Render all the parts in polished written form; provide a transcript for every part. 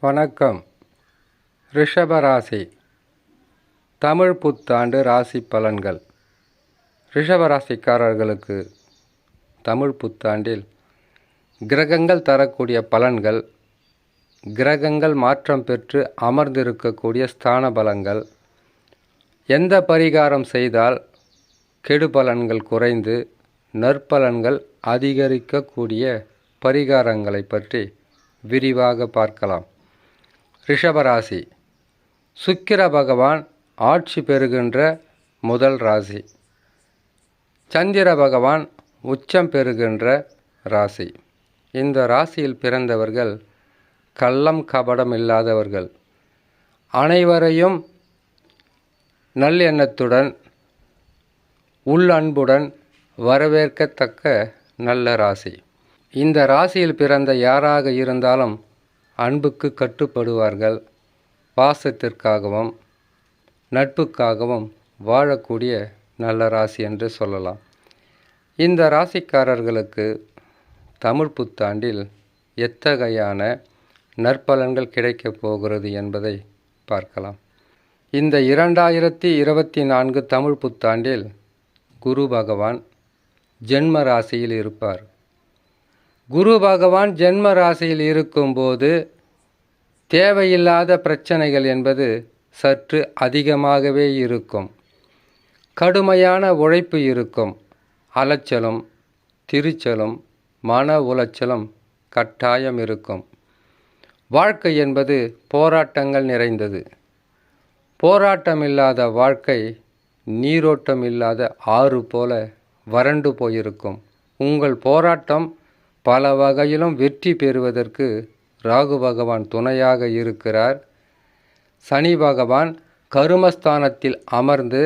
வணக்கம். ரிஷபராசி தமிழ் புத்தாண்டு ராசி பலன்கள். ரிஷபராசிக்காரர்களுக்கு தமிழ் புத்தாண்டில் கிரகங்கள் தரக்கூடிய பலன்கள், கிரகங்கள் மாற்றம் பெற்று அமர்ந்திருக்கக்கூடிய ஸ்தான பலங்கள், எந்த பரிகாரம் செய்தால் கெடு பலன்கள் குறைந்து நற்பலன்கள் அதிகரிக்கக்கூடிய பரிகாரங்களை பற்றி விரிவாக பார்க்கலாம். ரிஷபராசி சுக்கிர பகவான் ஆட்சி பெறுகின்ற முதல் ராசி. சந்திர பகவான் உச்சம் பெறுகின்ற ராசி. இந்த ராசியில் பிறந்தவர்கள் கள்ளம் கபடம் இல்லாதவர்கள், அனைவரையும் நல்லெண்ணத்துடன் உள் அன்புடன் வரவேற்கத்தக்க நல்ல ராசி. இந்த ராசியில் பிறந்த யாராக இருந்தாலும் அன்புக்கு கட்டுப்படுவார்கள். பாசத்திற்காகவும் நட்புக்காகவும் வாழக்கூடிய நல்ல ராசி என்று சொல்லலாம். இந்த ராசிக்காரர்களுக்கு தமிழ் புத்தாண்டில் எத்தகையான நற்பலன்கள் கிடைக்கப் போகிறது என்பதை பார்க்கலாம். இந்த 2024 தமிழ் புத்தாண்டில் குரு பகவான் ஜென்ம ராசியில் இருப்பார். குரு பகவான் ஜென்ம ராசியில் இருக்கும்போது தேவையில்லாத பிரச்சனைகள் என்பது சற்று அதிகமாகவே இருக்கும். கடுமையான உழைப்பு இருக்கும். அலைச்சலும் திரிச்சலும் மன உளைச்சலும் கட்டாயம் இருக்கும். வாழ்க்கை என்பது போராட்டங்கள் நிறைந்தது. போராட்டம் இல்லாத வாழ்க்கை நீரோட்டம் இல்லாத ஆறு போல வறண்டு போயிருக்கும். உங்கள் போராட்டம் பல வகையிலும் வெற்றி பெறுவதற்கு ராகு பகவான் துணையாக இருக்கிறார். சனி பகவான் கருமஸ்தானத்தில் அமர்ந்து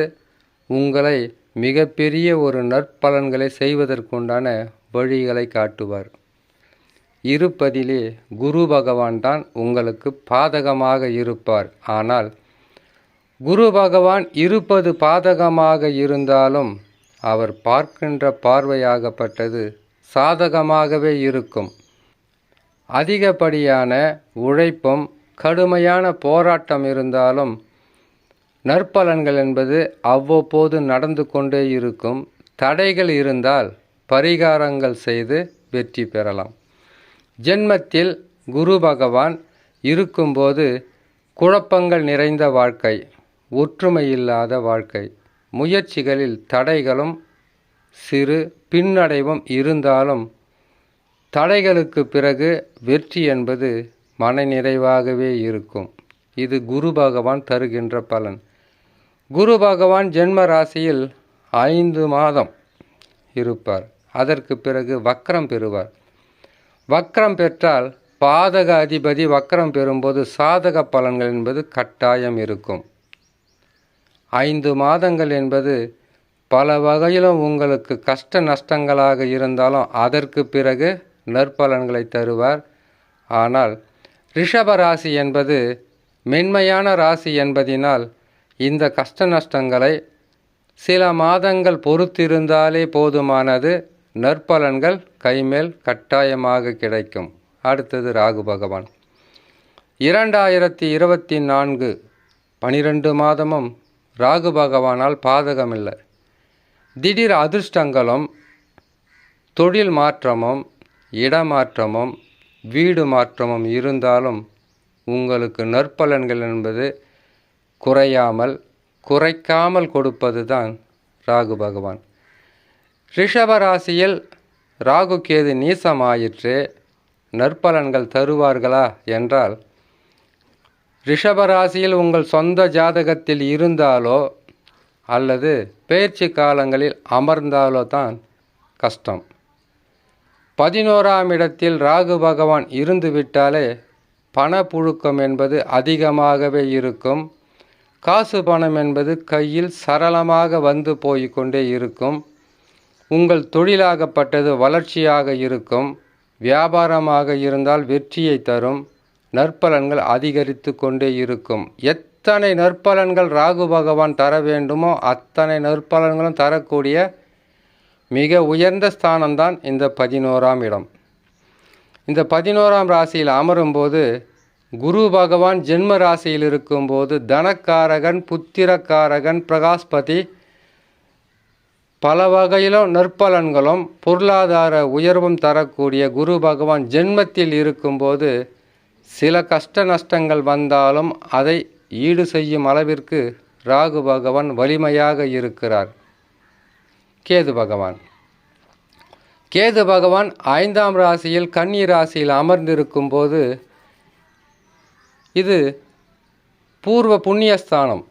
உங்களை மிகப்பெரிய ஒரு நற்பலன்களை செய்வதற்குண்டான வழிகளை காட்டுவார். இருப்பதிலே குரு பகவான் தான் உங்களுக்கு பாதகமாக இருப்பார். ஆனால் குரு பகவான் இருப்பது பாதகமாக இருந்தாலும் அவர் பார்க்கின்ற பார்வையாகப்பட்டது சாதகமாகவே இருக்கும். அதிகப்படியான உழைப்பும் கடுமையான போராட்டம் இருந்தாலும் நற்பலன்கள் என்பது அவ்வப்போது நடந்து கொண்டே இருக்கும். தடைகள் இருந்தால் பரிகாரங்கள் செய்து வெற்றி பெறலாம். ஜென்மத்தில் குரு பகவான் இருக்கும்போது குழப்பங்கள் நிறைந்த வாழ்க்கை, ஒற்றுமை இல்லாத வாழ்க்கை, முயற்சிகளில் தடைகளும் சிறு பின்னடைவும் இருந்தாலும் தடைகளுக்கு பிறகு வெற்றி என்பது மனநிறைவாகவே இருக்கும். இது குரு பகவான் தருகின்ற பலன். குரு பகவான் ஜென்ம ராசியில் 5 மாதம் இருப்பார். அதற்கு பிறகு வக்ரம் பெறுவார். வக்ரம் பெற்றால் பாதக அதிபதி வக்ரம் பெறும்போது சாதக பலன்கள் என்பது கட்டாயம் இருக்கும். 5 மாதங்கள் என்பது பல வகையிலும் உங்களுக்கு கஷ்ட நஷ்டங்களாக இருந்தாலும் அதற்கு பிறகு நற்பலன்களை தருவார். ஆனால் ரிஷப ராசி என்பது மென்மையான ராசி என்பதினால் இந்த கஷ்ட நஷ்டங்களை சில மாதங்கள் பொறுத்திருந்தாலே போதுமானது. நற்பலன்கள் கைமேல் கட்டாயமாக கிடைக்கும். அடுத்தது ராகு பகவான். 2024 12 மாதமும் ராகு பகவானால் பாதகமில்லை. திடீர் அதிர்ஷ்டங்களும் தொழில் மாற்றமும் இடமாற்றமும் வீடு மாற்றமும் இருந்தாலும் உங்களுக்கு நற்பலன்கள் என்பது குறைக்காமல் கொடுப்பது தான் ராகு பகவான். ரிஷபராசியில் ராகு கேது நீசமாயிற்று. நற்பலன்கள் தருவார்களா என்றால் ரிஷபராசியில் உங்கள் சொந்த ஜாதகத்தில் இருந்தாலோ அல்லது பெயர்ச்சி காலங்களில் அமர்ந்தாலோ தான் கஷ்டம். 11ஆம் இடத்தில் ராகு பகவான் இருந்துவிட்டாலே பணப்புழுக்கம் என்பது அதிகமாகவே இருக்கும். காசு பணம் என்பது கையில் சரளமாக வந்து போய்கொண்டே இருக்கும். உங்கள் தொழிலாகப்பட்டது வளர்ச்சியாக இருக்கும். வியாபாரமாக இருந்தால் வெற்றியை தரும். நற்பலன்கள் அதிகரித்து கொண்டே இருக்கும். எத்தனை நற்பலன்கள் ராகு பகவான் தர வேண்டுமோ அத்தனை நற்பலன்களும் தரக்கூடிய மிக உயர்ந்த ஸ்தானம்தான் இந்த 11ஆம் இடம். இந்த 11ஆம் ராசியில் அமரும்போது குரு பகவான் ஜென்ம ராசியில் இருக்கும்போது தனக்காரகன், புத்திரக்காரகன், பிரகாஸ்பதி, பல வகையிலும் நற்பலன்களும் பொருளாதார உயர்வும் தரக்கூடிய குரு பகவான் ஜென்மத்தில் இருக்கும்போது சில கஷ்ட நஷ்டங்கள் வந்தாலும் அதை ஈடு செய்யும் அளவிற்கு ராகு பகவான் வலிமையாக இருக்கிறார். கேது பகவான் 5ஆம் ராசியில் கன்னி ராசியில் அமர்ந்திருக்கும் போது இது பூர்வ புண்ணியஸ்தானம்.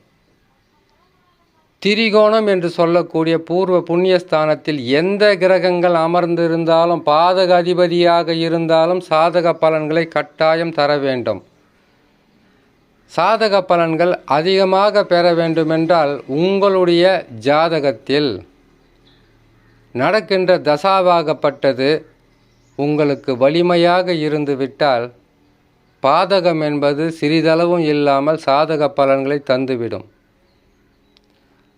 திரிகோணம் என்று சொல்லக்கூடிய பூர்வ புண்ணியஸ்தானத்தில் எந்த கிரகங்கள் அமர்ந்திருந்தாலும், பாதக அதிபதியாக இருந்தாலும் சாதக பலன்களை கட்டாயம் தர வேண்டும். சாதக பலன்கள் அதிகமாக பெற வேண்டுமென்றால் உங்களுடைய ஜாதகத்தில் நடக்கின்ற தசாவாகப்பட்டது உங்களுக்கு வலிமையாக இருந்துவிட்டால் பாதகம் என்பது சிறிதளவும் இல்லாமல் சாதக பலன்களை தந்துவிடும்.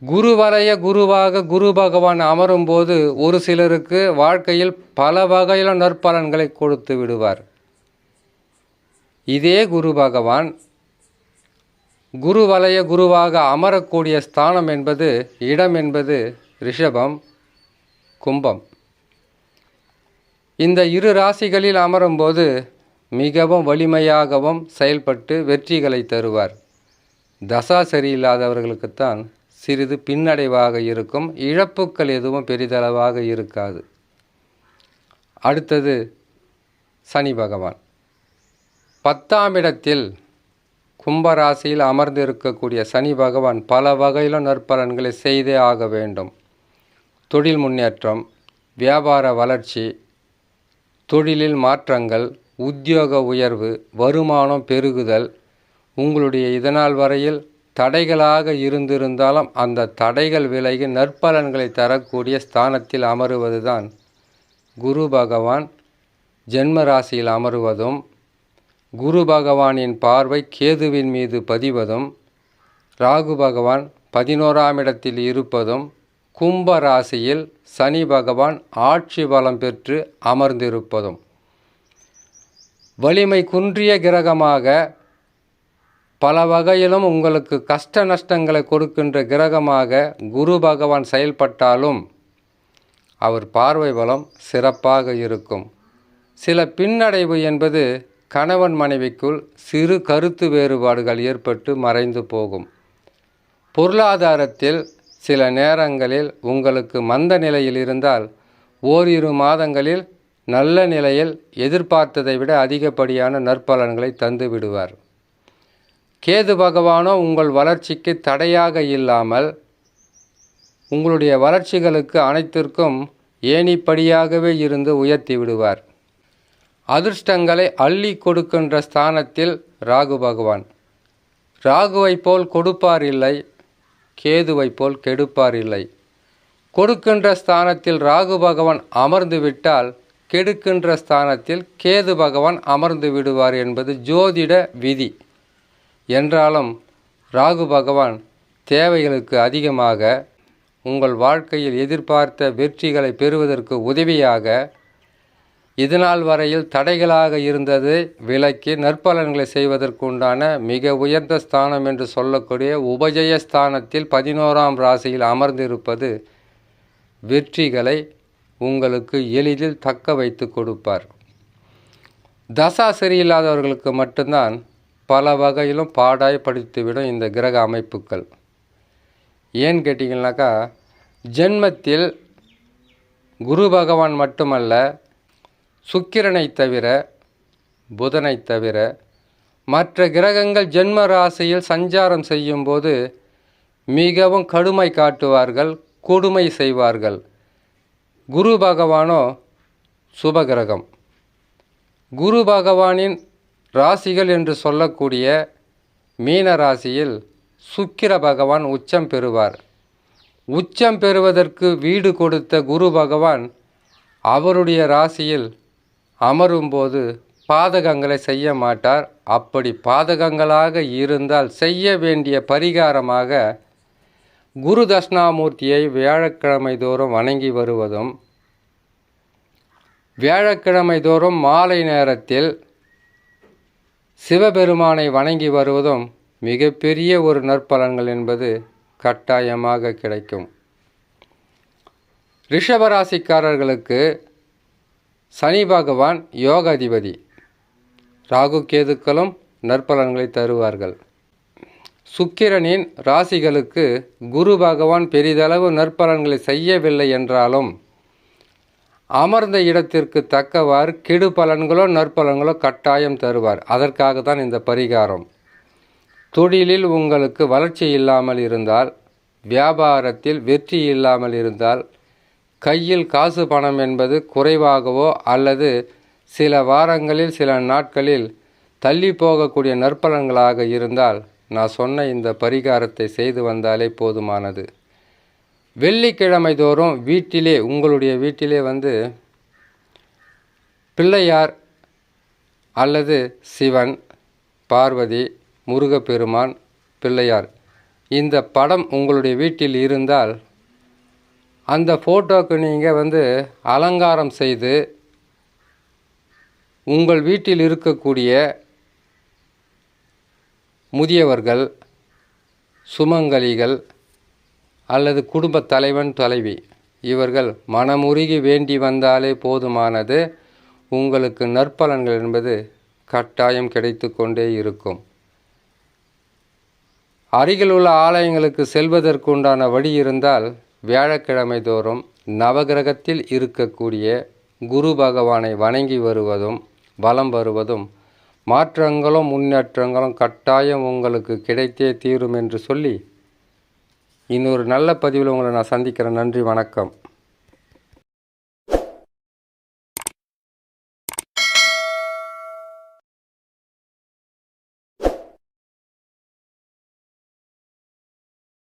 குருவலய குருவாக குரு பகவான் அமரும்போது ஒரு சிலருக்கு வாழ்க்கையில் பல வகையில நற்பலன்களை கொடுத்து விடுவார். இதே குரு பகவான் குருவலய குருவாக அமரக்கூடிய ஸ்தானம் என்பது, இடம் என்பது ரிஷபம், கும்பம். இந்த இரு ராசிகளில் அமரும்போது மிகவும் வலிமையாகவும் செயல்பட்டு வெற்றிகளை தருவார். தசா சரியில்லாதவர்களுக்குத்தான் சிறிது பின்னடைவாக இருக்கும், இழப்புக்கள் எதுவும் பெரிதளவாக இருக்காது. அடுத்தது சனி பகவான் 10ஆம் இடத்தில் கும்பராசியில் அமர்ந்திருக்கக்கூடிய சனி பகவான் பல வகையிலும் நற்பலன்களை செய்தே ஆக வேண்டும். தொழில் முன்னேற்றம், வியாபார வளர்ச்சி, தொழிலில் மாற்றங்கள், உத்தியோக உயர்வு, வருமானம் பெருகுதல், உங்களுடைய இதனால் வரையில் தடைகளாக இருந்திருந்தாலும் அந்த தடைகள் விலகி நற்பலன்களை தரக்கூடிய ஸ்தானத்தில் அமருவதுதான் குரு பகவான் ஜென்ம ராசியில் அமருவதும், குரு பகவானின் பார்வை கேதுவின் மீது பதிவதும், ராகு பகவான் 11ஆம் இடத்தில் இருப்பதும், கும்ப ராசியில் சனி பகவான் ஆட்சி பலம் பெற்று அமர்ந்திருப்பதும். வலிமை குன்றிய கிரகமாக, பல வகையிலும் உங்களுக்கு கஷ்ட நஷ்டங்களை கொடுக்கின்ற கிரகமாக குரு பகவான் செயல்பட்டாலும் அவர் பார்வை பலம் சிறப்பாக இருக்கும். சில பின்னடைவு என்பது கணவன் மனைவிக்குள் சிறு கருத்து வேறுபாடுகள் ஏற்பட்டு மறைந்து போகும். பொருளாதாரத்தில் சில நேரங்களில் உங்களுக்கு மந்த நிலையில் இருந்தால் ஓரிரு மாதங்களில் நல்ல நிலையில் எதிர்பார்த்ததை விட அதிகப்படியான நற்பலன்களை தந்து விடுவார். கேது பகவானோ உங்கள் வளர்ச்சிக்கு தடையாக இல்லாமல் உங்களுடைய வளர்ச்சிகளுக்கு அனைத்திற்கும் ஏணிப்படியாகவே இருந்து உயர்த்தி விடுவார். அதிர்ஷ்டங்களை அள்ளி கொடுக்கின்ற ஸ்தானத்தில் ராகு பகவான். ராகுவை போல் கொடுப்பார் இல்லை, கேதுவை போல் கெடுப்பார் இல்லை. கொடுக்கின்ற ஸ்தானத்தில் ராகு பகவான் அமர்ந்து விட்டால் கெடுக்கின்ற ஸ்தானத்தில் கேது பகவான் அமர்ந்து விடுவார் என்பது ஜோதிட விதி. என்றாலும் ராகு பகவான் தேவைகளுக்கு அதிகமாக உங்கள் வாழ்க்கையில் எதிர்பார்த்த வெற்றிகளை பெறுவதற்கு உதவியாக, இதனால் வரையில் தடைகளாக இருந்தது விலக்கி நற்பலன்களை செய்வதற்குண்டான மிக உயர்ந்த ஸ்தானம் என்று சொல்லக்கூடிய உபஜய ஸ்தானத்தில் 11ஆம் ராசியில் அமர்ந்திருப்பது வெற்றிகளை உங்களுக்கு எளிதில் தக்க வைத்து கொடுப்பார். தசா சரியில்லாதவர்களுக்கு மட்டும்தான் பல வகையிலும் பாடாய்படுத்திவிடும் இந்த கிரக அமைப்புகள். ஏன்னு கேட்டிங்கனாக்கா, ஜென்மத்தில் குரு பகவான் மட்டுமல்ல, சுக்கிரனை தவிர, புதனை தவிர மற்ற கிரகங்கள் ஜென்ம ராசியில் சஞ்சாரம் செய்யும்போது மிகவும் கடுமை காட்டுவார்கள், கொடுமை செய்வார்கள். குரு பகவானோ சுபகிரகம். குரு பகவானின் ராசிகள் என்று சொல்லக்கூடிய மீன ராசியில் சுக்கிர பகவான் உச்சம் பெறுவார். உச்சம் பெறுவதற்கு வீடு கொடுத்த குரு பகவான் அவருடைய ராசியில் அமரும்போது பாதகங்களை செய்ய மாட்டார். அப்படி பாதகங்களாக இருந்தால் செய்ய வேண்டிய பரிகாரமாக குரு தட்சிணாமூர்த்தியை வியாழக்கிழமை தோறும் வணங்கி வருவதும், வியாழக்கிழமை தோறும் மாலை நேரத்தில் சிவபெருமானை வணங்கி வருவதும் மிகப்பெரிய ஒரு நற்பலன்கள் என்பது கட்டாயமாக கிடைக்கும். ரிஷபராசிக்காரர்களுக்கு சனி பகவான் யோகாதிபதி. ராகு கேதுக்களும் நற்பலன்களை தருவார்கள். சுக்கிரனின் ராசிகளுக்கு குரு பகவான் பெரிதளவு நற்பலன்களை செய்யவில்லை என்றாலும் அமர்ந்த இடத்திற்கு தக்கவாறு கெடு பலன்களோ நற்பலன்களோ கட்டாயம் தருவார். அதற்காக தான் இந்த பரிகாரம். தொழிலில் உங்களுக்கு வளர்ச்சி இல்லாமல் இருந்தால், வியாபாரத்தில் வெற்றி இல்லாமல் இருந்தால், கையில் காசு பணம் என்பது குறைவாகவோ அல்லது சில வாரங்களில் சில நாட்களில் தள்ளி போகக்கூடிய நற்பலன்களாக இருந்தால் நான் சொன்ன இந்த பரிகாரத்தை செய்து வந்தாலே போதுமானது. வெள்ளிக்கிழமை தோறும் வீட்டிலே உங்களுடைய வீட்டிலே பிள்ளையார் அல்லது சிவன், பார்வதி, முருகப்பெருமான், பிள்ளையார் இந்த படம் உங்களுடைய வீட்டில் இருந்தால் அந்த ஃபோட்டோக்கு நீங்கள் அலங்காரம் செய்து உங்கள் வீட்டில் இருக்கக்கூடிய முதியவர்கள், சுமங்கலிகள் அல்லது குடும்ப தலைவன் தலைவி இவர்கள் மனமுருகி வேண்டி வந்தாலே போதுமானது. உங்களுக்கு நற்பலன்கள் என்பது கட்டாயம் கிடைத்து கொண்டே இருக்கும். அருகிலுள்ள ஆலயங்களுக்கு செல்வதற்குண்டான வழி இருந்தால் வியாழக்கிழமை தோறும் நவகிரகத்தில் இருக்கக்கூடிய குரு பகவானை வணங்கி வருவதும் வலம் வருவதும் மாற்றங்களும் முன்னேற்றங்களும் கட்டாயம் உங்களுக்கு கிடைத்தே தீரும் என்று சொல்லி இன்னொரு நல்ல பதிவில் உங்களை நான் சந்திக்கிறேன். நன்றி, வணக்கம்.